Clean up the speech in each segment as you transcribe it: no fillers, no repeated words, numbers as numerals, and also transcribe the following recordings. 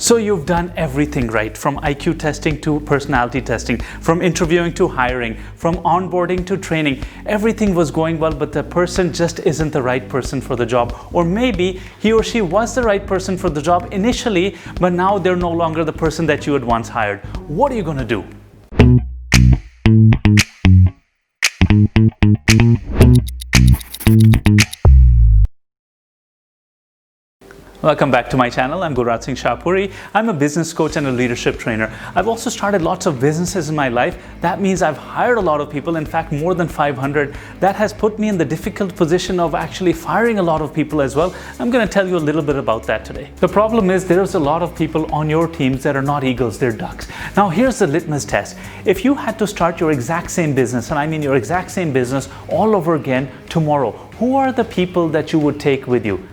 So you've done everything right, from IQ testing to personality testing, from interviewing to hiring, from onboarding to training. Everything was going well, but the person just isn't the right person for the job. Or maybe he or she was the right person for the job initially, but now they're no longer the person that you had once hired. What are you going to do? Welcome back to my channel. I'm Gulraj Shahpuri. I'm a business coach and a leadership trainer. I've also started lots of businesses in my life. That means I've hired a lot of people, in fact, more than 500. That has put me in the difficult position of actually firing a lot of people as well. I'm going to tell you a little bit about that today. The problem is there's a lot of people on your teams that are not eagles, they're ducks. Now, here's the litmus test. If you had to start your exact same business, and I mean your exact same business all over again tomorrow, who are the people that you would take with you?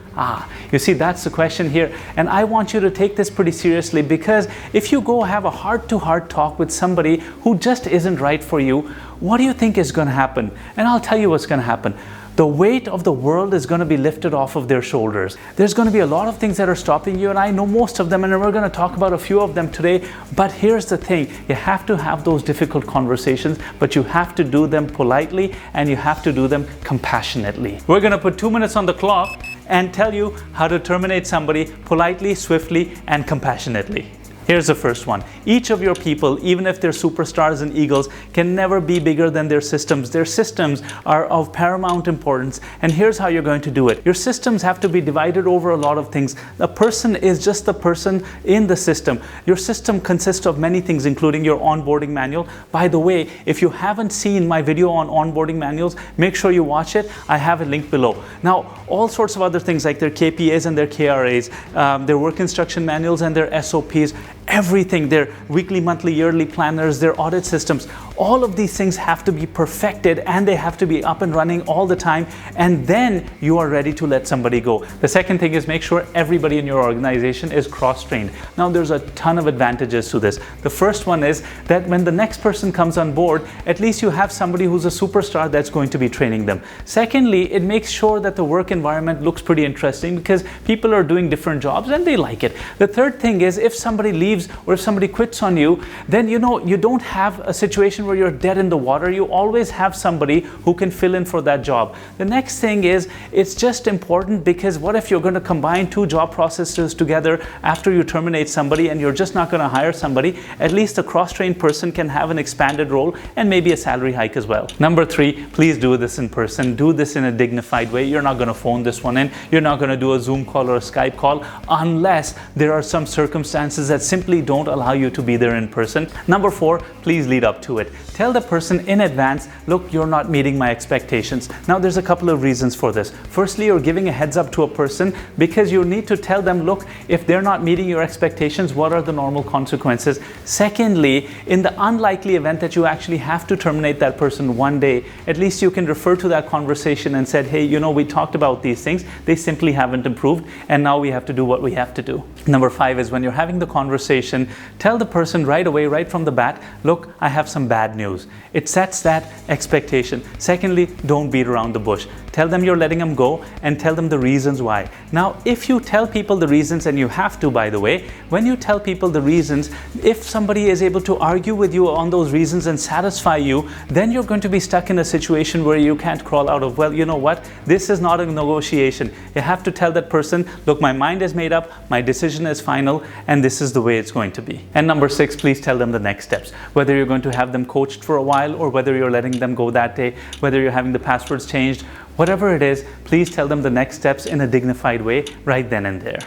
You see, that's the question here. And I want you to take this pretty seriously, because if you go have a heart-to-heart talk with somebody who just isn't right for you, what do you think is going to happen? And I'll tell you what's going to happen. The weight of the world is going to be lifted off of their shoulders. There's going to be a lot of things that are stopping you, and I know most of them, and we're going to talk about a few of them today. But here's the thing. You have to have those difficult conversations, but you have to do them politely, and you have to do them compassionately. We're going to put 2 minutes on the clock and tell you how to terminate somebody politely, swiftly, and compassionately. Here's the first one. Each of your people, even if they're superstars and eagles, can never be bigger than their systems. Their systems are of paramount importance. And here's how you're going to do it. Your systems have to be divided over a lot of things. A person is just the person in the system. Your system consists of many things, including your onboarding manual. By the way, if you haven't seen my video on onboarding manuals, make sure you watch it. I have a link below. Now, all sorts of other things like their KPAs and their KRAs, their work instruction manuals and their SOPs, everything, their weekly, monthly, yearly planners, their audit systems, all of these things have to be perfected, and they have to be up and running all the time, and then you are ready to let somebody go. The second thing is make sure everybody in your organization is cross-trained. Now, there's a ton of advantages to this. The first one is that when the next person comes on board, at least you have somebody who's a superstar that's going to be training them. Secondly, it makes sure that the work environment looks pretty interesting, because people are doing different jobs and they like it. The third thing is, if somebody leaves or if somebody quits on you, then you don't have a situation where you're dead in the water. You always have somebody who can fill in for that job. The next thing is, it's just important, because what if you're going to combine two job processes together after you terminate somebody and you're just not going to hire somebody? At least a cross-trained person can have an expanded role and maybe a salary hike as well. Number 3, please do this in person. Do this in a dignified way. You're not going to phone this one in. You're not going to do a Zoom call or a Skype call unless there are some circumstances that simply don't allow you to be there in person. Number 4, please lead up to it. Tell the person in advance, look, you're not meeting my expectations. Now, there's a couple of reasons for this. Firstly, you're giving a heads up to a person because you need to tell them, look, if they're not meeting your expectations, what are the normal consequences? Secondly, in the unlikely event that you actually have to terminate that person one day, at least you can refer to that conversation and said, hey, we talked about these things. They simply haven't improved, and now we have to do what we have to do. Number 5 is, when you're having the conversation, tell the person right away, right from the bat, look, I have some bad news. It sets that expectation. Secondly, don't beat around the bush. Tell them you're letting them go and tell them the reasons why. Now, if you tell people the reasons, and you have to, by the way, when you tell people the reasons, if somebody is able to argue with you on those reasons and satisfy you, then you're going to be stuck in a situation where you can't crawl out of, well, you know what, this is not a negotiation. You have to tell that person, look, my mind is made up, my decision is final, and this is the way it's going to be. And number 6, please tell them the next steps. Whether you're going to have them coached for a while, or whether you're letting them go that day, whether you're having the passwords changed, whatever it is, please tell them the next steps in a dignified way right then and there.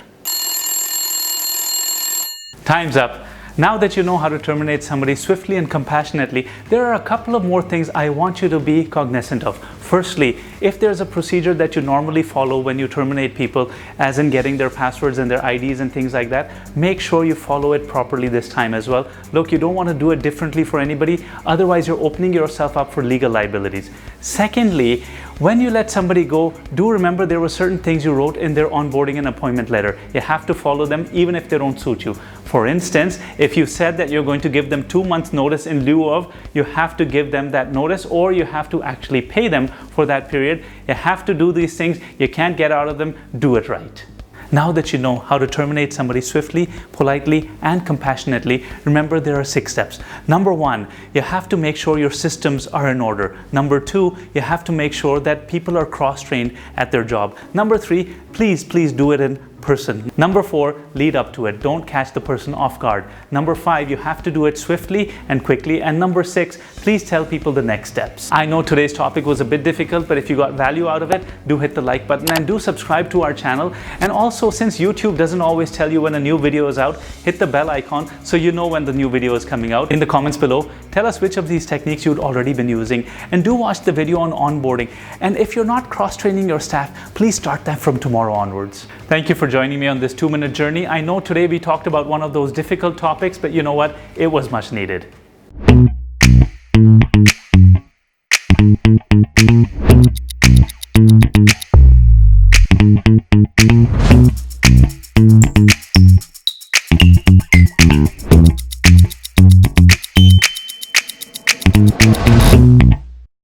Time's up. Now that you know how to terminate somebody swiftly and compassionately, there are a couple of more things I want you to be cognizant of. Firstly, if there's a procedure that you normally follow when you terminate people, as in getting their passwords and their IDs and things like that, make sure you follow it properly this time as well. Look, you don't want to do it differently for anybody, otherwise you're opening yourself up for legal liabilities. Secondly, when you let somebody go, do remember there were certain things you wrote in their onboarding and appointment letter. You have to follow them even if they don't suit you. For instance, if you said that you're going to give them 2 months notice in lieu of, you have to give them that notice, or you have to actually pay them for that period. You have to do these things. You can't get out of them. Do it right. Now that you know how to terminate somebody swiftly, politely, and compassionately, remember there are 6 steps. Number 1, you have to make sure your systems are in order. Number 2, you have to make sure that people are cross-trained at their job. Number 3, please do it in person. Number 4, lead up to it. Don't catch the person off guard. Number 5, you have to do it swiftly and quickly. And number 6, please tell people the next steps. I know today's topic was a bit difficult, but if you got value out of it, do hit the like button and do subscribe to our channel. And also, since YouTube doesn't always tell you when a new video is out, hit the bell icon so you know when the new video is coming out. In the comments below, tell us which of these techniques you'd already been using, and do watch the video on onboarding. And if you're not cross-training your staff, please start that from tomorrow onwards. Thank you for joining me on this 2-minute journey. I know today we talked about one of those difficult topics, but you know what? It was much needed.